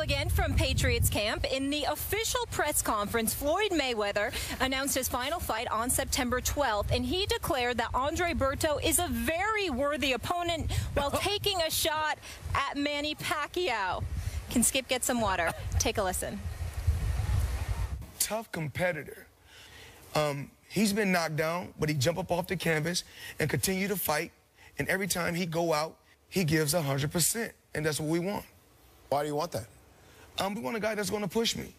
Again, from Patriots camp, in the official press conference, Floyd Mayweather announced his final fight on September 12th, and he declared that Andre Berto is a very worthy opponent while taking a shot at Manny Pacquiao. Can Skip get some water? Take a listen. Tough competitor. He's been knocked down, but he jump up off the canvas and continue to fight. And every time he go out, he gives 100%, and that's what we want. Why do you want that? We want a guy that's going to push me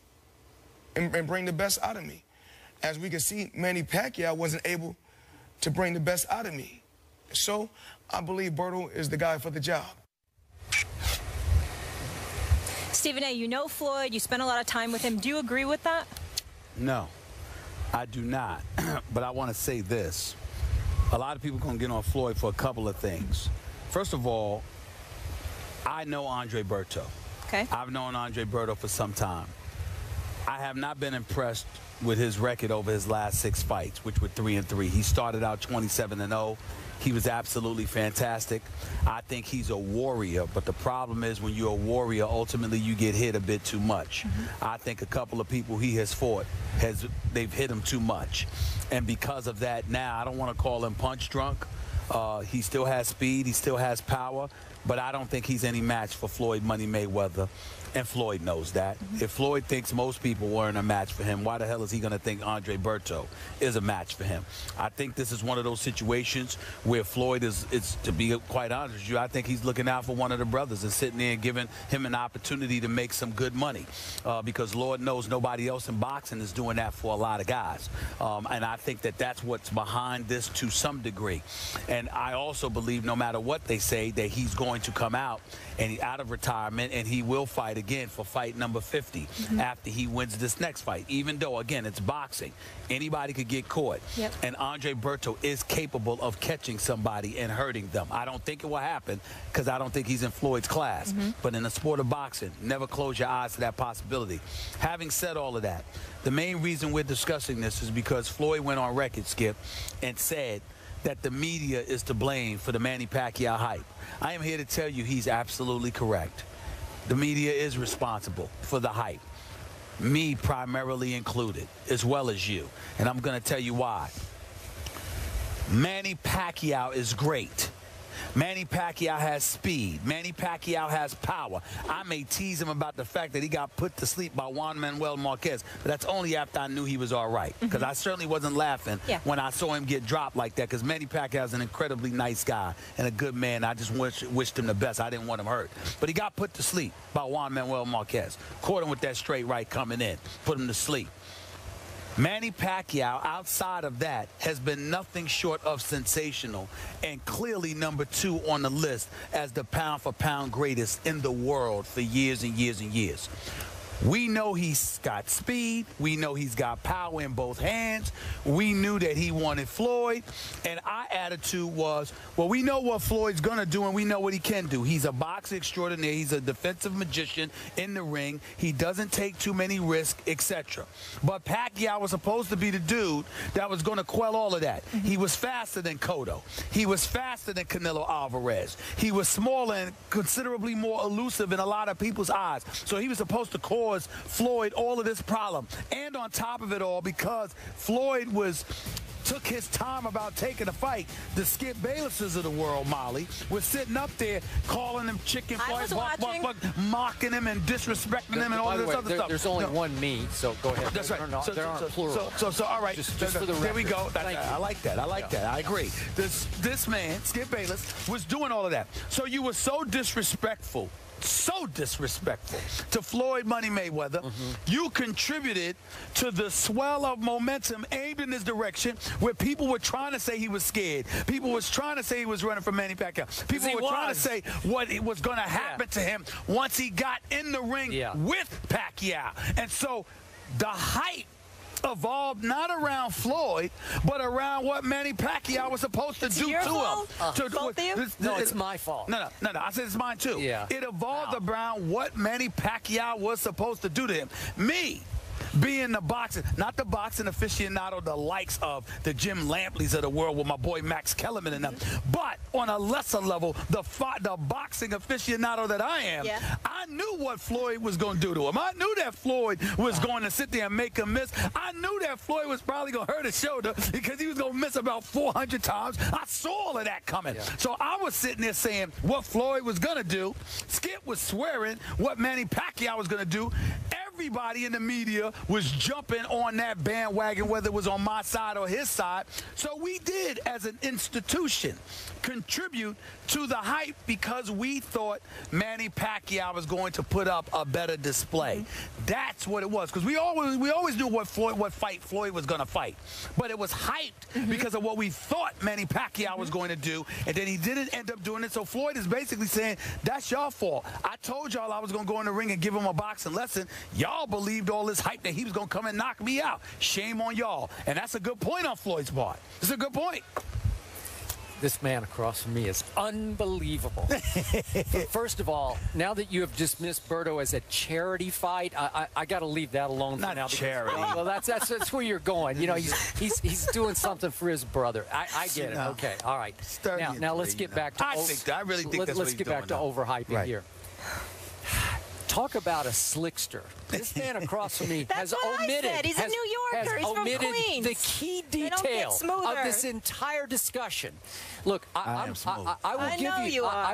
and bring the best out of me. As we can see, Manny Pacquiao wasn't able to bring the best out of me. So I believe Berto is the guy for the job. Stephen A., you know Floyd. You spent a lot of time with him. Do you agree with that? No, I do not. But I want to say this. A lot of people are going to get on Floyd for a couple of things. First of all, I know Andre Berto. Okay. I've known Andre Berto for some time. I have not been impressed with his record over his last 6 fights, which were 3-3. He started out 27-0. He was absolutely fantastic. I think he's a warrior, but the problem is when you're a warrior, ultimately you get hit a bit too much. I think a couple of people he has fought, they've hit him too much. And because of that, now, I don't want to call him punch drunk. He still has speed, he still has power, but I don't think he's any match for Floyd Money Mayweather, and Floyd knows that. If Floyd thinks most people weren't a match for him, why the hell is he going to think Andre Berto is a match for him? I think this is one of those situations where Floyd is to be quite honest with you, I think he's looking out for one of the brothers and sitting there and giving him an opportunity to make some good money, because Lord knows nobody else in boxing is doing that for a lot of guys. And I think that that's what's behind this to some degree. And I also believe no matter what they say that he's going to come out and out of retirement and he will fight again for fight number 50 after he wins this next fight, even though, again, it's boxing. Anybody could get caught. And Andre Berto is capable of catching somebody and hurting them. I don't think it will happen because I don't think he's in Floyd's class. But in the sport of boxing, never close your eyes to that possibility. Having said all of that, the main reason we're discussing this is because Floyd went on record, Skip, and said that the media is to blame for the Manny Pacquiao hype. I am here to tell you he's absolutely correct. The media is responsible for the hype, me primarily included, as well as you. And I'm going to tell you why. Manny Pacquiao is great. Manny Pacquiao has speed. Manny Pacquiao has power. I may tease him about the fact that he got put to sleep by Juan Manuel Marquez, but that's only after I knew he was all right, because I certainly wasn't laughing when I saw him get dropped like that, because Manny Pacquiao is an incredibly nice guy and a good man. I just wished him the best. I didn't want him hurt. But he got put to sleep by Juan Manuel Marquez. Caught him with that straight right coming in. Put him to sleep. Manny Pacquiao, outside of that, has been nothing short of sensational and clearly number 2 on the list as the pound-for-pound greatest in the world for years and years and years. We know he's got speed. We know he's got power in both hands. We knew that he wanted Floyd. And our attitude was, well, we know what Floyd's going to do, and we know what he can do. He's a boxer extraordinaire. He's a defensive magician in the ring. He doesn't take too many risks, etc. But Pacquiao was supposed to be the dude that was going to quell all of that. He was faster than Cotto. He was faster than Canelo Alvarez. He was smaller and considerably more elusive in a lot of people's eyes. So he was supposed to cause Floyd all of this problem. And on top of it all, because Floyd took his time about taking a fight, the Skip Baylesses of the world, Molly, was sitting up there calling him chicken fight, mocking him and disrespecting him and all this other stuff. There's only one me, so go ahead. That's right. There aren't plural. So all right. Just for the record. There we go. I like that. I like that. I agree. This man, Skip Bayless, was doing all of that. So you were so disrespectful to Floyd Money Mayweather. You contributed to the swell of momentum aimed in this direction where people were trying to say he was scared. People was trying to say he was running from Manny Pacquiao. People were trying to say what was going to happen to him once he got in the ring with Pacquiao. And so the hype evolved not around Floyd, but around what Manny Pacquiao was supposed to do to him. Both of you? No, it's my fault. No. I said it's mine too. It evolved around what Manny Pacquiao was supposed to do to him. Me, being the boxing, not the boxing aficionado, the likes of the Jim Lampleys of the world with my boy Max Kellerman and them, but on a lesser level, the boxing aficionado that I am, I knew what Floyd was going to do to him. I knew that Floyd was going to sit there and make him miss. I knew that Floyd was probably going to hurt his shoulder because he was going to miss about 400 times. I saw all of that coming. So I was sitting there saying what Floyd was going to do. Skip was swearing what Manny Pacquiao was going to do. Everybody in the media was jumping on that bandwagon, whether it was on my side or his side. So we did, as an institution, contribute to the hype because we thought Manny Pacquiao was going to put up a better display. That's what it was, because we always knew what fight Floyd was going to fight, but it was hyped because of what we thought Manny Pacquiao was going to do, and then he didn't end up doing it. So Floyd is basically saying, that's your fault. I told y'all I was going to go in the ring and give him a boxing lesson. Y'all believed all this hype that he was going to come and knock me out. Shame on y'all. And that's a good point on Floyd's part. It's a good point. This man across from me is unbelievable. First of all, now that you have dismissed Berto as a charity fight, I got to leave that alone for now. Not charity. Well, that's where you're going. You know, he's doing something for his brother. I get it. Okay, all right. Now let's get back to. I really think that's what he's doing. Let's get back to overhyping here. Talk about a slickster. This man across from me has omitted. I said. He's a New Yorker. He's from Queens. The key detail of this entire discussion. Look, I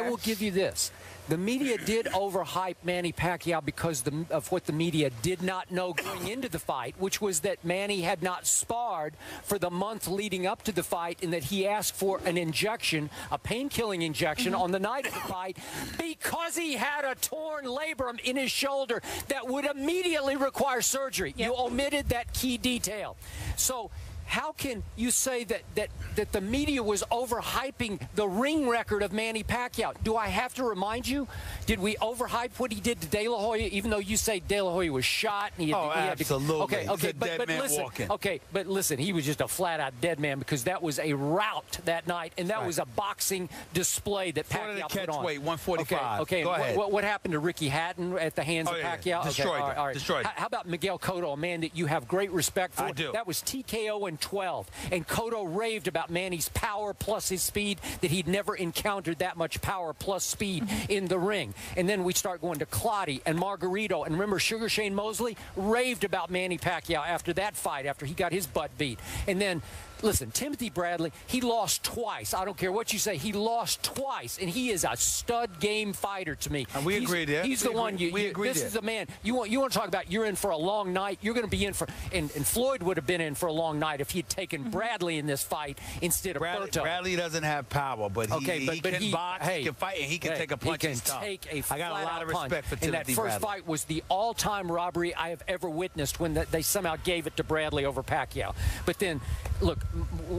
will give you this. The media did overhype Manny Pacquiao because of what the media did not know going into the fight, which was that Manny had not sparred for the month leading up to the fight, and that he asked for an injection, a pain-killing injection, on the night of the fight because he had a torn labrum in his shoulder that would immediately require surgery. You omitted that key detail. So how can you say that the media was overhyping the ring record of Manny Pacquiao? Do I have to remind you? Did we overhype what he did to De La Hoya, even though you say De La Hoya was shot? And he had absolutely. Okay, but listen, he was just a flat-out dead man because that was a rout that night, and that was a boxing display that Pacquiao put on. Weight 145. Okay. Go ahead. What happened to Ricky Hatton at the hands of Pacquiao? Destroyed. All right. Destroyed. How about Miguel Cotto, a man that you have great respect for? I do. That was TKO in 12, and Cotto raved about Manny's power plus his speed, that he'd never encountered that much power plus speed in the ring. And then we start going to Clottey and Margarito, and remember Sugar Shane Mosley raved about Manny Pacquiao after that fight, after he got his butt beat. And then listen, Timothy Bradley, he lost twice. I don't care what you say. He lost twice, and he is a stud game fighter to me. And we agree there. He's the one. This is the man. You want to talk about you're in for a long night. You're going to be in for, and Floyd would have been in for a long night if he had taken Bradley in this fight instead of Berto. Bradley doesn't have power, but he can box, he can fight, and he can take a punch. He can take a I got a lot of respect for Timothy Bradley. And that first fight was the all-time robbery I have ever witnessed when they somehow gave it to Bradley over Pacquiao. But then, look,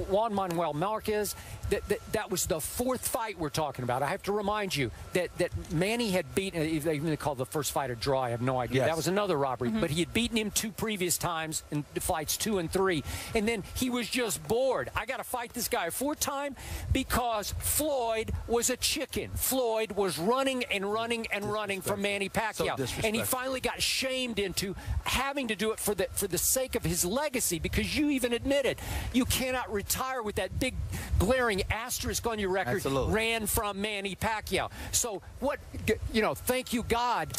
Juan Manuel Marquez, that was the fourth fight we're talking about. I have to remind you that Manny had beaten, even they called the first fight a draw, I have no idea. That was another robbery. But he had beaten him 2 previous times in fights 2 and 3. And then he was just bored. I got to fight this guy a 4th time because Floyd was a chicken. Floyd was running and running and running from Manny Pacquiao. And he finally got shamed into having to do it for the sake of his legacy, because you even admitted you cannot retire with that big glaring asterisk on your record. Ran from Manny Pacquiao. So what, thank you God,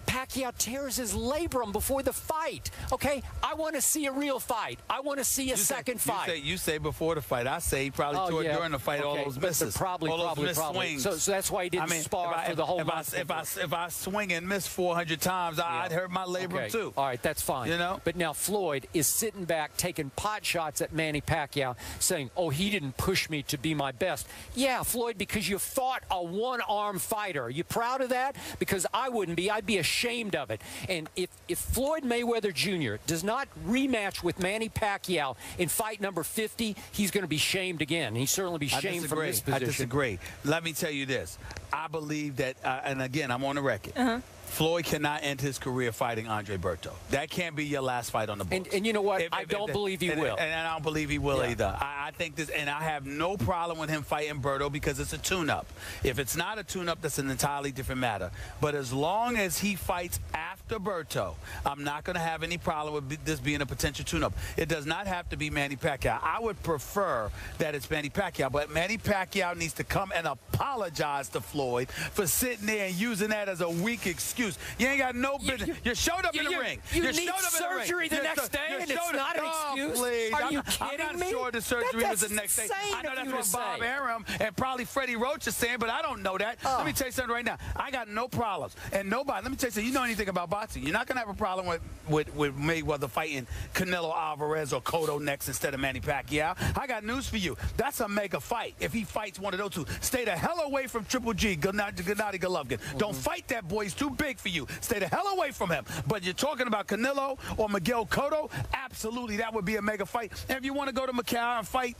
Pacquiao tears his labrum before the fight. Okay, I want to see a real fight. I want to see a second fight. You say before the fight. I say he probably tore it during the fight. All those misses, probably swings. So that's why he didn't spar for the whole month. If I swing and miss 400 times, I'd hurt my labrum too. All right, that's fine. But now Floyd is sitting back taking pot shots at Manny Pacquiao, saying, "Oh, he didn't push me to be my best." Yeah, Floyd, because you fought a one-arm fighter. Are you proud of that? Because I wouldn't be. I'd be ashamed of it. And if Floyd Mayweather Jr. does not rematch with Manny Pacquiao in fight number 50, he's going to be shamed again. He'd certainly be shamed from this position. I disagree. Let me tell you this. I believe that, and again, I'm on the record. Floyd cannot end his career fighting Andre Berto. That can't be your last fight on the books. And you know what? I don't believe he will. And I don't believe he will either. I think this, and I have no problem with him fighting Berto because it's a tune-up. If it's not a tune-up, that's an entirely different matter. But as long as he fights after Berto, I'm not going to have any problem with this being a potential tune-up. It does not have to be Manny Pacquiao. I would prefer that it's Manny Pacquiao, but Manny Pacquiao needs to come and apologize to Floyd for sitting there and using that as a weak excuse. You ain't got no business. You showed up in the ring. You need surgery the next day, and it's not an excuse? Please. Are you kidding me? I'm not sure the surgery was the next day. I know that's what Bob Arum and probably Freddie Roach is saying, but I don't know that. Let me tell you something right now. I got no problems. And nobody, let me tell you something, you know anything about boxing, you're not going to have a problem with Mayweather fighting Canelo Alvarez or Cotto next instead of Manny Pacquiao. I got news for you. That's a mega fight if he fights one of those two. Stay the hell away from Triple G, Gennady Golovkin. Don't fight that boy. He's too big for you. Stay the hell away from him. But you're talking about Canelo or Miguel Cotto, absolutely, that would be a mega fight. And if you want to go to Macau and fight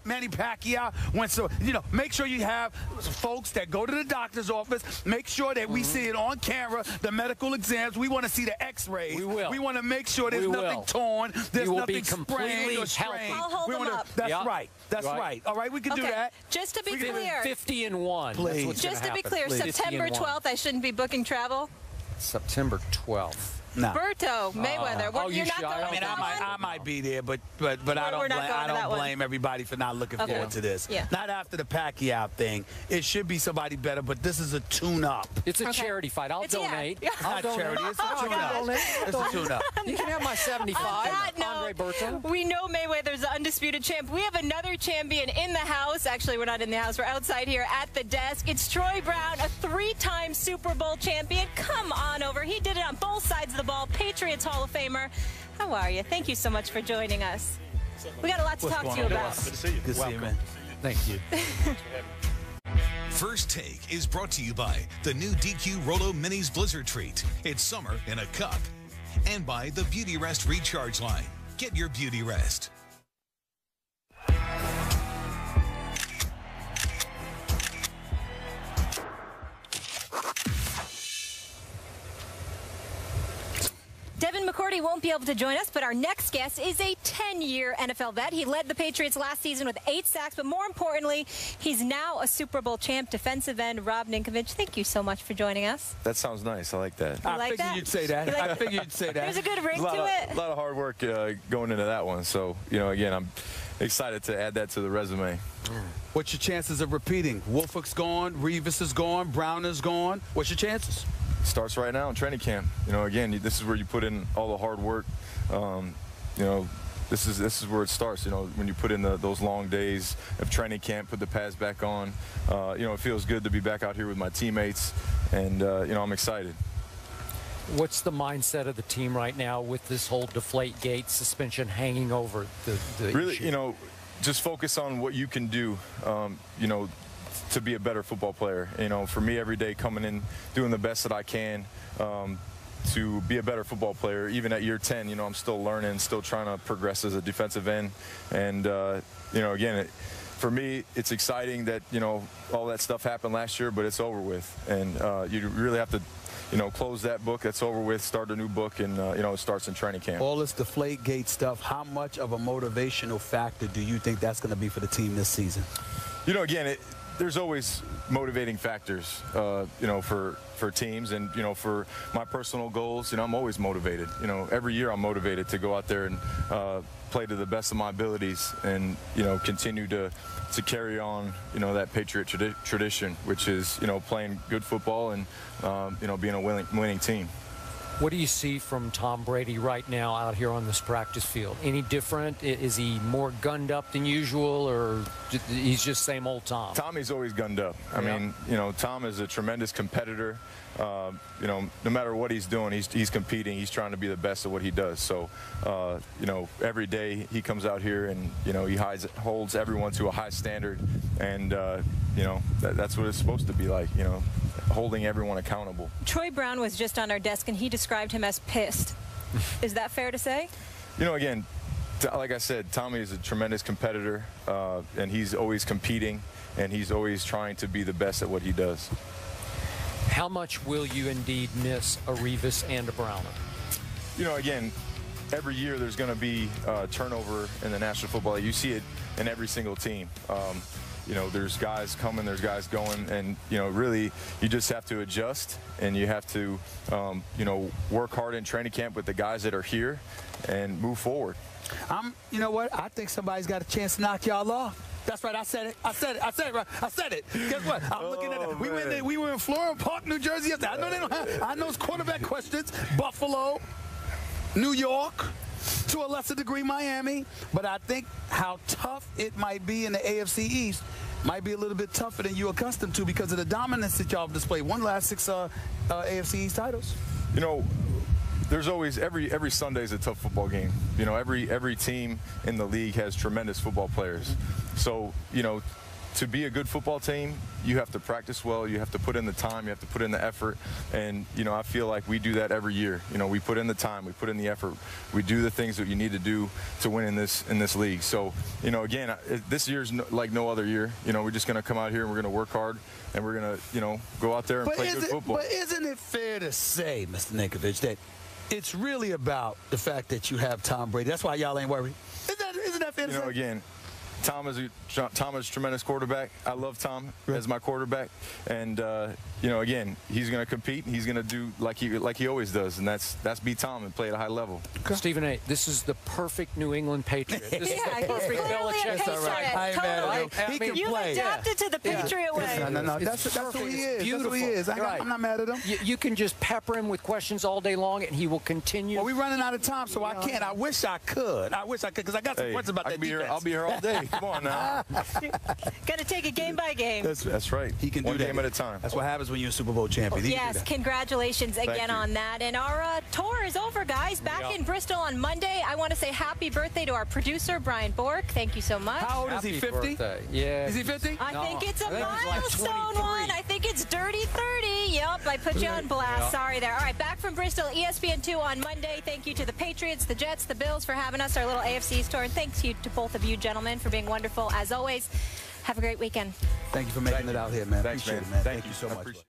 Manny Pacquiao, make sure you have folks that go to the doctor's office. Make sure that we see it on camera, the medical exams. We want to see the x-rays. We will. We want to make sure there's nothing torn, there's nothing sprained or strained. I'll hold them up. That's right. That's right. All right, we can do that. Just to be clear. 50-1. Please. Just to be clear, September 12th, I shouldn't be booking travel? September 12th. No. Berto, Mayweather. You're not going to that one? I might be there, but I don't blame everybody for not looking forward to this. Yeah. Not after the Pacquiao thing. It should be somebody better, but this is a tune-up. It's a charity fight. I'll donate. Yeah. It's not charity. It's a tune-up. It's a tune-up. You can have my 75, Andre Berto. We know Mayweather's the undisputed champ. We have another champion in the house. Actually, we're not in the house. We're outside here at the desk. It's Troy Brown, a 3-time Super Bowl champion. Come on over. He did it on both sides of the ball. Patriots Hall of Famer. How are you? Thank you so much for joining us. We got a lot to talk to you about. Good to see you. Good to see you, man. Thank you. First Take is brought to you by the new DQ Rolo Minis Blizzard Treat. It's summer in a cup. And by the Beauty Rest Recharge Line. Get your beauty rest. Devin McCourty won't be able to join us, but our next guest is a 10-year NFL vet. He led the Patriots last season with 8 sacks, but more importantly, he's now a Super Bowl champ, defensive end Rob Ninkovich. Thank you so much for joining us. That sounds nice. I like that. I figured you'd say that. I figured you'd say that. There's a good ring to it. A lot of hard work going into that one. So, again, I'm excited to add that to the resume. What's your chances of repeating? Wolford's gone, Revis is gone, Brown is gone. What's your chances? Starts right now in training camp. Again, this is where you put in all the hard work. This is where it starts. When you put in those long days of training camp, put the pads back on. It feels good to be back out here with my teammates, and I'm excited. What's the mindset of the team right now with this whole Deflategate suspension hanging over the really issue? Just focus on what you can do. To be a better football player. For me, every day coming in, doing the best that I can to be a better football player. Even at year 10, I'm still learning, still trying to progress as a defensive end. And, again, for me, it's exciting that, all that stuff happened last year, but it's over with. And you really have to, close that book. That's over with, start a new book, and, it starts in training camp. All this Deflategate stuff, how much of a motivational factor do you think that's going to be for the team this season? Again, there's always motivating factors, for teams, and for my personal goals. I'm always motivated. Every year I'm motivated to go out there and play to the best of my abilities, and continue to carry on that Patriot tradition, which is playing good football and being a winning team. What do you see from Tom Brady right now out here on this practice field? Any different? Is he more gunned up than usual, or he's just same old Tom? Tommy's always gunned up. I mean, Tom is a tremendous competitor. No matter what he's doing, he's competing. He's trying to be the best at what he does. So, every day he comes out here and, he holds everyone to a high standard. And, that's what it's supposed to be like, holding everyone accountable. Troy Brown was just on our desk, and he described him as pissed. Is that fair to say? Again, like I said, Tommy is a tremendous competitor, and he's always competing. and he's always trying to be the best at what he does. How much will you indeed miss a Revis and a Browner? You know, again, every year there's going to be turnover in the National Football League. You see it in every single team. You know, there's guys coming, there's guys going, and, you know, really you just have to adjust, and you have to, you know, work hard in training camp with the guys that are here and move forward. You know what? I think somebody's got a chance to knock y'all off. That's right. I said it. I said it. I said it. Right. I said it. Guess what? I'm looking at it. We were in Florida Park, New Jersey yesterday. I know they don't have. I know it's quarterback questions. Buffalo, New York, to a lesser degree Miami. But I think how tough it might be in the AFC East might be a little bit tougher than you're accustomed to because of the dominance that y'all have displayed. Won the last 6 AFC East titles. You know, there's always every Sunday is a tough football game. You know, every team in the league has tremendous football players. So, you know, to be a good football team, you have to practice well, you have to put in the time, you have to put in the effort, and, you know, I feel like we do that every year. You know, we put in the time, we put in the effort, we do the things that you need to do to win in this league. So, you know, again, this year's like no other year. You know, we're just going to come out here and we're going to work hard, and we're going to, you know, go out there and play good football. But isn't it fair to say, Mr. Ninkovich, that it's really about the fact that you have Tom Brady? That's why y'all ain't worried. Isn't that fair to say? You know, again, Tom is a tremendous quarterback. I love Tom as my quarterback, and you know, again, he's going to compete. He's going to do like he always does, and that's be Tom and play at a high level. Okay. Stephen A., this is the perfect New England Patriot. This is the perfect Belichick. Totally. He can You've play. adapted to the Patriot way. No. That's who he is. Beautiful. That's who he is. I'm not mad at him. You can just pepper him with questions all day long, and he will continue. Well, we're running out of time, so I can't. I wish I could. Because I got some questions about that defense. I'll be here all day. Come on now. Got to take it game by game. That's right. He can One do that. game at a time. That's what happens when you're a Super Bowl champion. Yes, congratulations again on that. And our tour is over, guys. Back in Bristol on Monday. I want to say happy birthday to our producer, Brian Bork. Thank you so much. How old is he, 50? Yeah. Is he 50? I think it's a milestone like one. I think it's dirty 30. Yep, I put you on blast. Yeah. Sorry there. All right, back from Bristol, ESPN2 on Monday. Thank you to the Patriots, the Jets, the Bills for having us, our little AFC tour. And thanks you to both of you gentlemen for being wonderful as always. Have a great weekend. Thank you for making it out here, man. Thanks, Appreciate man. it, man. Thank you so much.